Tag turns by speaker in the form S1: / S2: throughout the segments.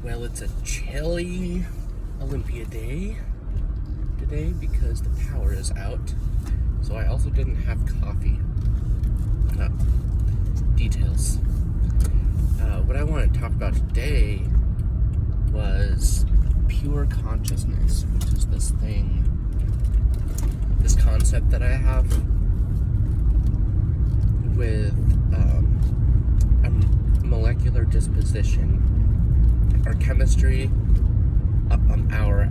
S1: Well, it's a chilly Olympia day today because the power is out. So I also didn't have coffee. Details. What I want to talk about today was pure consciousness, which is this concept that I have with a molecular disposition, our chemistry,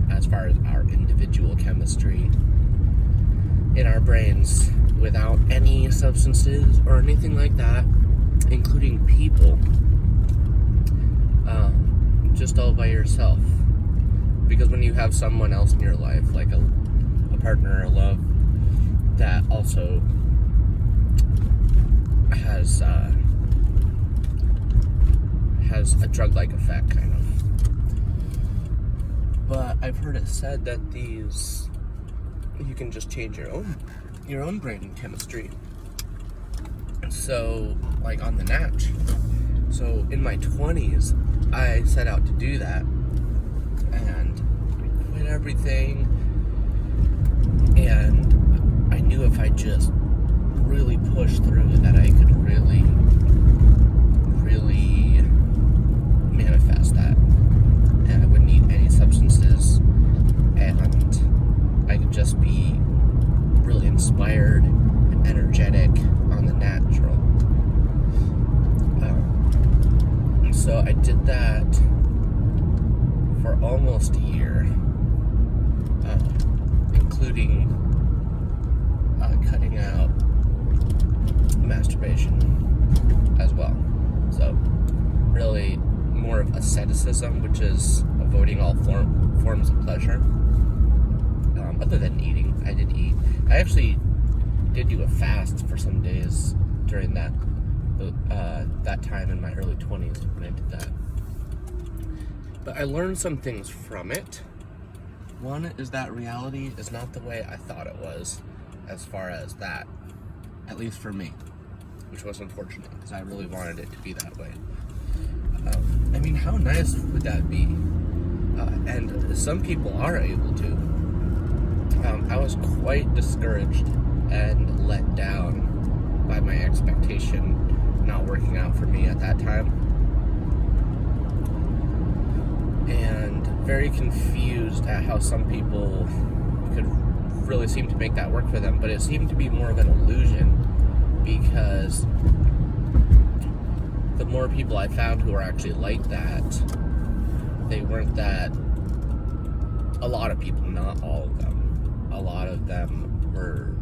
S1: as far as our individual chemistry in our brains, without any substances or anything like that, including people, just all by yourself. Because when you have someone else in your life, like a partner or love, that also has a drug-like effect, kind of. But I've heard it said that you can just change your own brain chemistry. So, like on the natch. So in my 20s, I set out to do that, and I quit everything. And I knew if I just really pushed through that I could really, really manifest that. And I wouldn't need any substances, and I could just be really inspired and energetic on the natural. So I did that for almost a year, including cutting out masturbation as well. So really more of asceticism, which is avoiding all forms of pleasure. Other than eating, I did eat. I actually did do a fast for some days during that time in my early 20s when I did that. But I learned some things from it. One is that reality is not the way I thought it was, as far as that, at least for me, which was unfortunate because I really wanted it to be that way. I mean, how nice would that be? And some people are able to. I was quite discouraged and let down by my expectation not working out for me at that time, and very confused at how some people could really seem to make that work for them. But it seemed to be more of an illusion, because the more people I found who were actually like that, they weren't that. A lot of people, not all of them. A lot of them were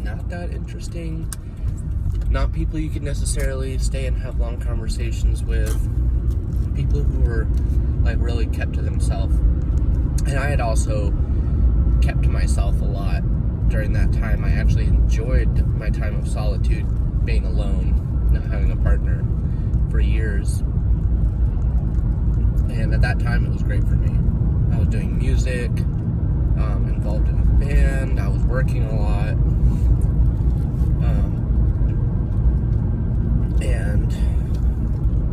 S1: not that interesting. Not people you could necessarily stay and have long conversations with. People who were like really kept to themselves. And I had also kept to myself a lot during that time. I actually enjoyed my time of solitude, being alone, not having a partner for years. And at that time it was great for me. I was doing music, involved in a band, I was working a lot, and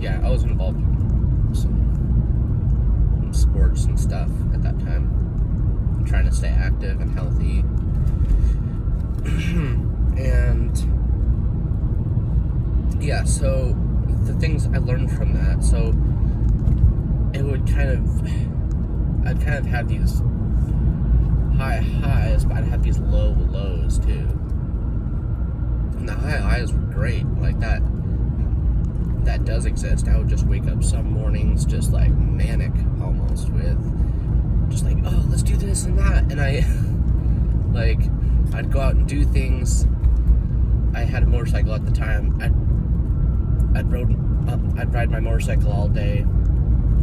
S1: yeah, I was involved in some sports and stuff at that time, trying to stay active and healthy. And yeah, so the things I learned from that, so I'd kind of have these high highs, but I'd have these low lows too. And the high highs were great, like that does exist. I would just wake up some mornings just like manic almost, with just like, oh, let's do this and that. And I'd go out and do things. I had a motorcycle at the time. I'd ride my motorcycle all day,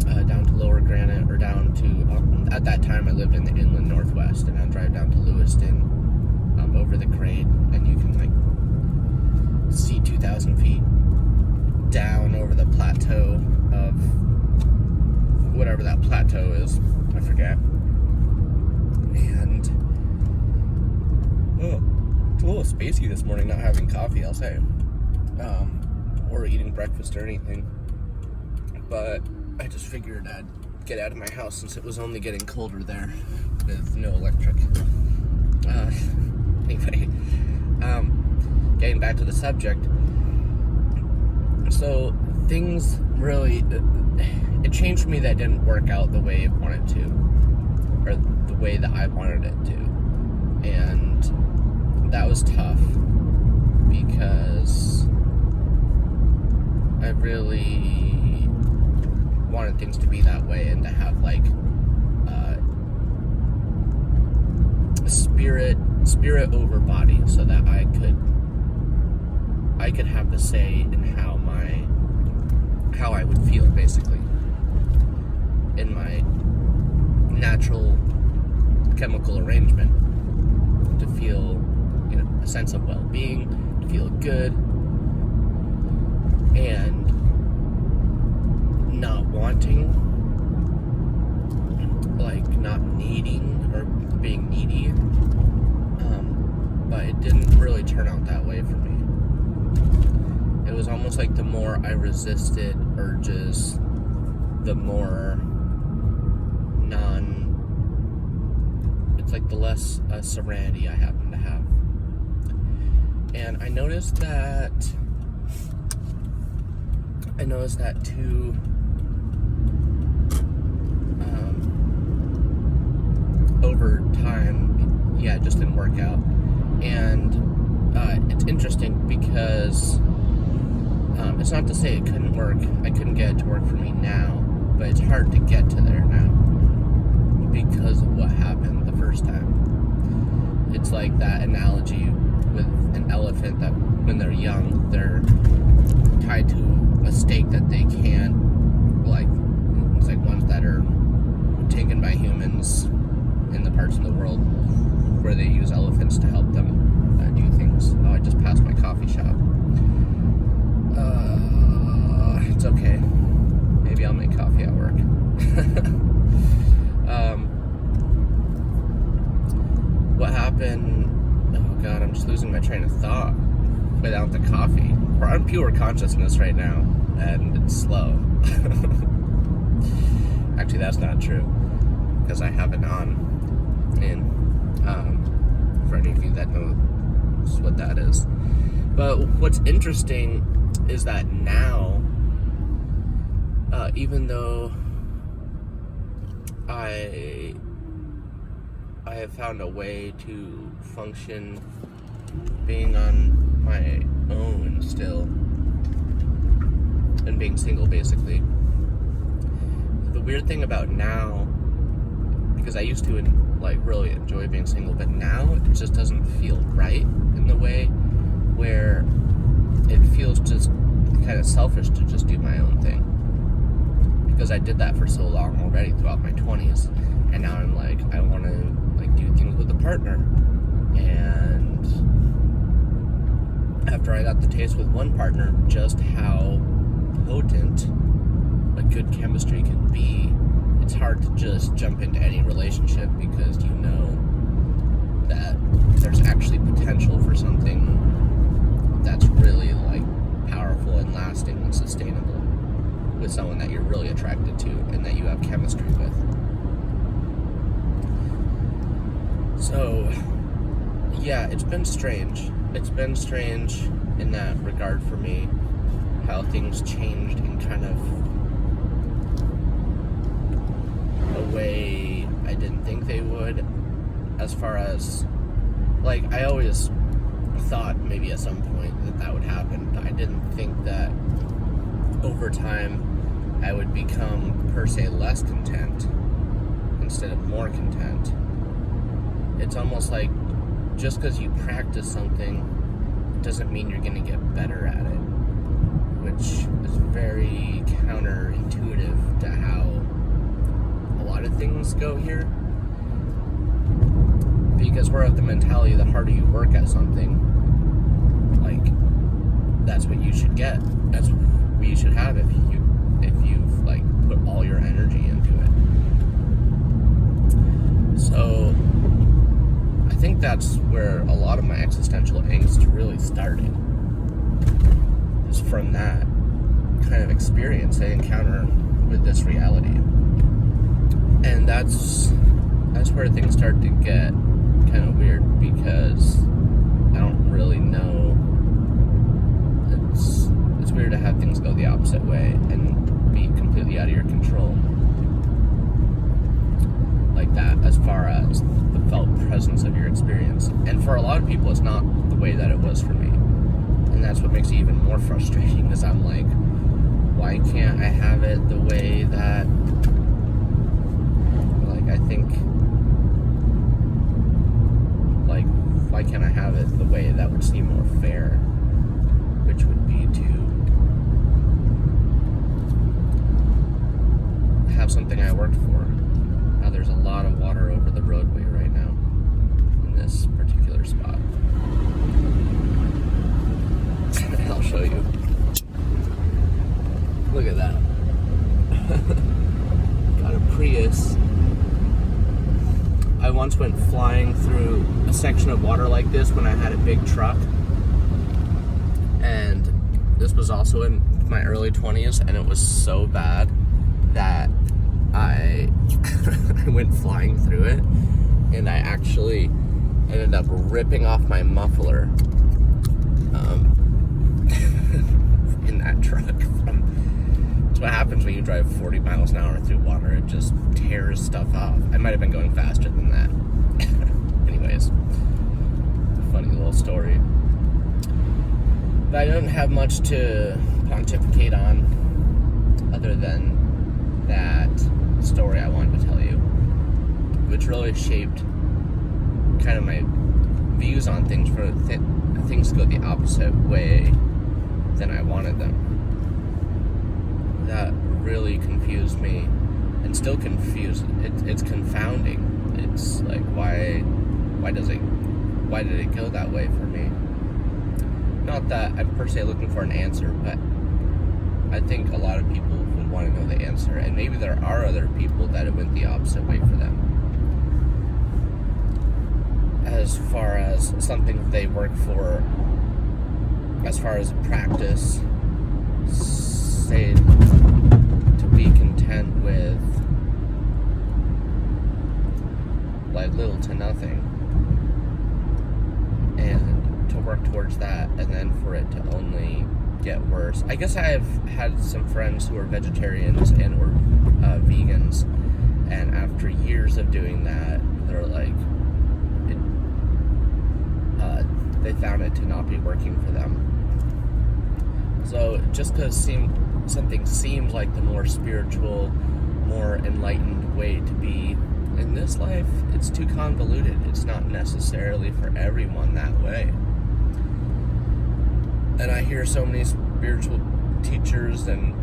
S1: down to Lower Granite, or down to, at that time I lived in the inland northwest, and I'd drive down to Lewiston, over the grade, and you can like see 2,000 feet down over the plateau of whatever that plateau is, I forget. And it's a little spacey this morning, not having coffee, I'll say, or eating breakfast or anything. But I just figured I'd get out of my house since it was only getting colder there with no electric. Anyway, getting back to the subject. So things really, it changed for me that didn't work out the way it wanted to, or the way that I wanted it to. And that was tough because I really wanted things to be that way and to have like spirit over body, so that I could have the say in how I would feel, basically, in my natural chemical arrangement, to feel, a sense of well-being, to feel good, and not wanting, like not needing or being needy. But it didn't really turn out that way for me. It was almost like the more I resisted urges, the more it's like the less serenity I happen to have. And I noticed that too, over time. Yeah, it just didn't work out. And it's interesting because it's not to say it couldn't work. I couldn't get it to work for me now, but it's hard to get to there now because of what happened the first time. It's like that analogy with an elephant that when they're young, they're tied to a stake that they can't, like, it's like ones that are taken by humans in the parts of the world where they use elephants to help them do things. Oh, I just passed my coffee shop. It's okay. Maybe I'll make coffee at work. What happened? Oh God, I'm just losing my train of thought without the coffee. We're on pure consciousness right now, and it's slow. Actually, that's not true, because I have it on. And for any of you that knows what that is. But what's interesting is that now, even though I have found a way to function being on my own still, and being single, basically. The weird thing about now, because I used to really enjoy being single, but now it just doesn't feel right in the way where it feels just kind of selfish to just do my own thing, because I did that for so long already throughout my 20s, and now I'm like, I want to do things with a partner. And after I got the taste with one partner, just how potent a good chemistry can be, it's hard to just jump into any relationship, because you know that there's actually potential for something that's really powerful and lasting and sustainable with someone that you're really attracted to and that you have chemistry with. So yeah, it's been strange. It's been strange in that regard for me, how things changed in kind of a way I didn't think they would, as far as, I always thought maybe at some point that would happen, but I didn't think that over time I would become, per se, less content instead of more content. It's almost like just because you practice something doesn't mean you're going to get better at it, which is very counterintuitive to how a lot of things go here. Because we're of the mentality, the harder you work at something, that's what you should get. That's what you should have if you've put all your energy into it. So I think that's where a lot of my existential angst really started. Is from that kind of experience I encounter with this reality. And that's where things start to get kind of weird, because I don't really know. It's weird to have things go the opposite way and be completely out of your control like that, as far as the felt presence of your experience. And for a lot of people, it's not the way that it was for me. And that's what makes it even more frustrating, because I'm like, why can't I have it the way that, like, I think, like, why can't I have it the way that would seem more fair, which would be to have something I worked for. Now, there's a lot of water over the roadway right now in this particular spot. I'll show you. Look at that. Got a Prius. I once went flying through a section of water like this when I had a big truck. And this was also in my early 20s, and it was so bad that I went flying through it, and I actually ended up ripping off my muffler in that truck. That's what happens when you drive 40 miles an hour through water. It just tears stuff off. I might have been going faster than that. Anyways, funny little story. But I don't have much to pontificate on other than that story I wanted to tell you, which really shaped kind of my views on things, for things to go the opposite way than I wanted them. That really confused me, and still confused. It's confounding. It's like, why did it go that way for me? Not that I'm per se looking for an answer, but I think a lot of people would want to know the answer, and maybe there are other people that it went the opposite way for them, as far as something they work for, as far as practice, say, to be content with like little to nothing, and to work towards that, and then for it to only get worse. I guess I've had some friends who are vegetarians and or vegans, and after years of doing that, they're like, they found it to not be working for them. So just because something seems like the more spiritual, more enlightened way to be in this life, it's too convoluted. It's not necessarily for everyone that way. And I hear so many spiritual teachers and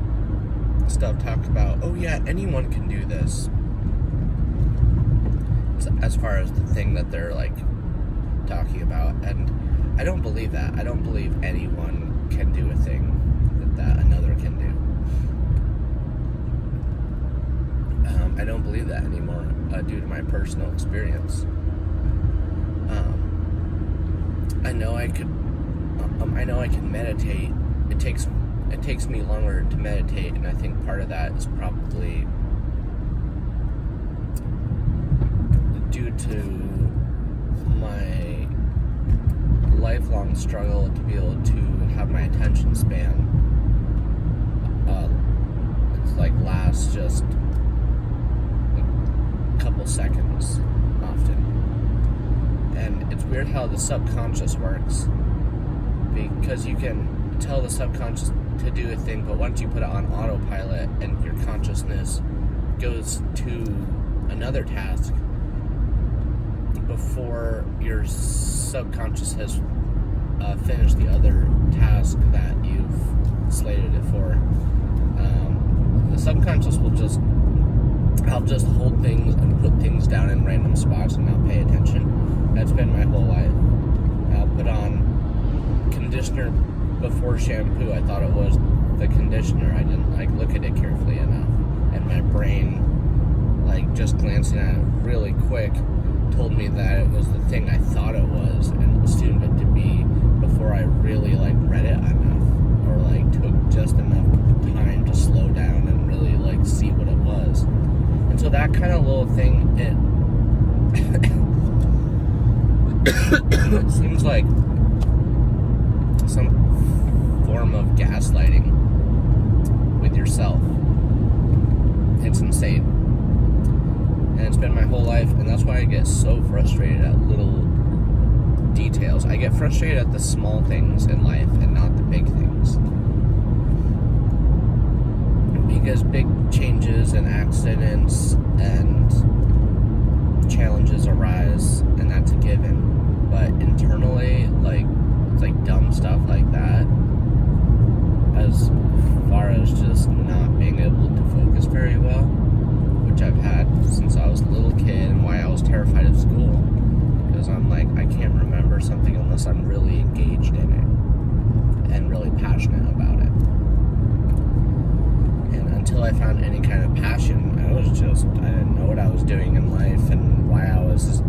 S1: stuff talk about, oh yeah, anyone can do this, as far as the thing that they're like talking about. And I don't believe that. I don't believe anyone can do a thing that another can do. I don't believe that anymore, due to my personal experience. I know I can meditate. It takes me longer to meditate, and I think part of that is probably due to my lifelong struggle to be able to have my attention span it's like last just a couple seconds often. And it's weird how the subconscious works, because you can tell the subconscious to do a thing, but once you put it on autopilot and your consciousness goes to another task before your subconscious has finished the other task that you've slated it for, the subconscious will just hold things and put things down in random spots and not pay attention. That's been my whole life. I'll put on conditioner before shampoo. I thought it was the conditioner. I didn't look at it carefully enough, and my brain, just glancing at it really quick, told me that it was the thing I thought it was and assumed it to be, before I really read it enough, or took just enough time to slow down and really really like see what it was. And so that kind of little thing, it seems like some form of gaslighting with yourself. It's insane. And it's been my whole life, and that's why I get so frustrated at little details. I get frustrated at the small things in life and not the big things. Because big changes and accidents and challenges arise, and that's a given. But internally, like dumb stuff like that, as far as just not being able to focus very well, which I've had since I was a little kid, and why I was terrified of school, because I'm like, I can't remember something unless I'm really engaged in it and really passionate about it. And until I found any kind of passion, I didn't know what I was doing in life and why I was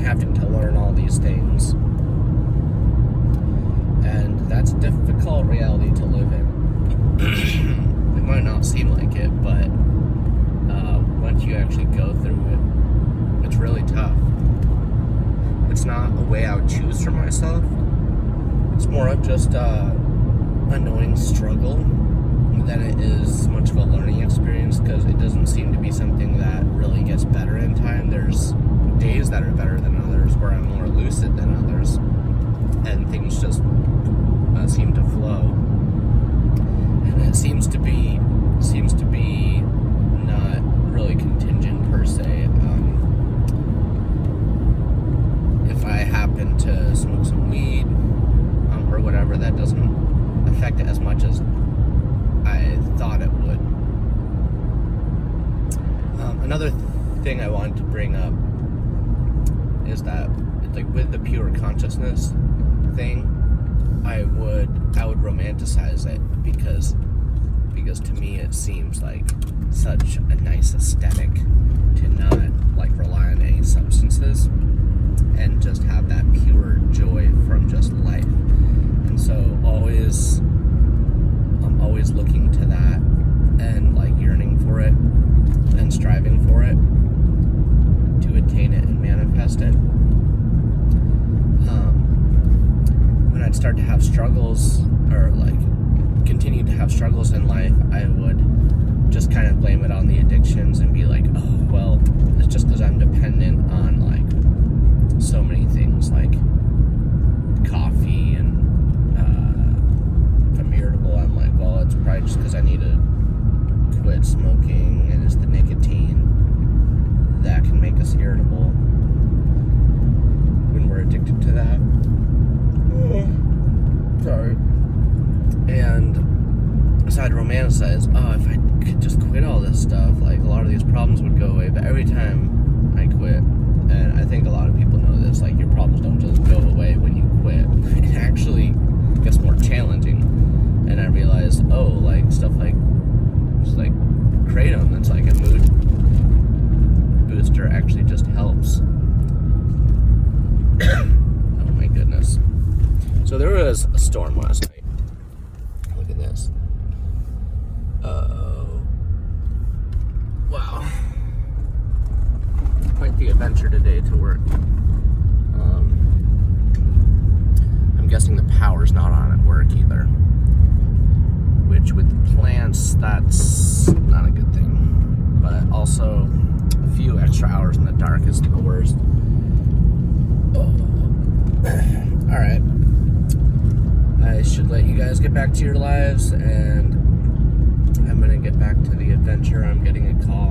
S1: having to learn all these things. And that's a difficult reality to live in. It might not seem like it, but once you actually go through it, it's really tough. It's not a way I would choose for myself. It's more of just a annoying struggle than it is much of a learning experience, because it doesn't seem to be something that really gets better in time. There's days that are better than others, where I'm more lucid than others, and things just seem to flow. And it seems to be not really contingent per se. If I happen to smoke some weed or whatever, that doesn't affect it as much as I thought it would. Another thing I wanted to bring up is that, like, with the pure consciousness thing, I would romanticize it because to me it seems like such a nice aesthetic to not like rely on any substances and just have that pure joy from just life. And so I'm always looking to that and like yearning for it and striving for it to attain it and manifest it. When I'd start to have struggles, or like continue to have struggles in life, I would just kind of blame it on the addictions and be like, oh, well, it's just because I'm dependent on like so many things, like coffee, and if I'm irritable, I'm like, well, it's probably just because I need to quit smoking, and it's the nicotine that can make us irritable when we're addicted to that. Sorry. And so I'd romanticize, if I could just quit all this stuff, like a lot of these problems would go away. But every time I quit, and I think a lot of people know this, like your problems don't just go away when you quit. It actually gets more challenging. And I realized, like stuff like just like kratom, that's like a mood booster, actually just helps. Oh my goodness. So there was a storm last night. Look at this. Wow. Quite the adventure today to work. I'm guessing the power's not on at work either. Which with the plants, that's not a good thing. But also, a few extra hours in the dark is the worst. Alright. I should let you guys get back to your lives, and I'm gonna get back to the adventure. I'm getting a call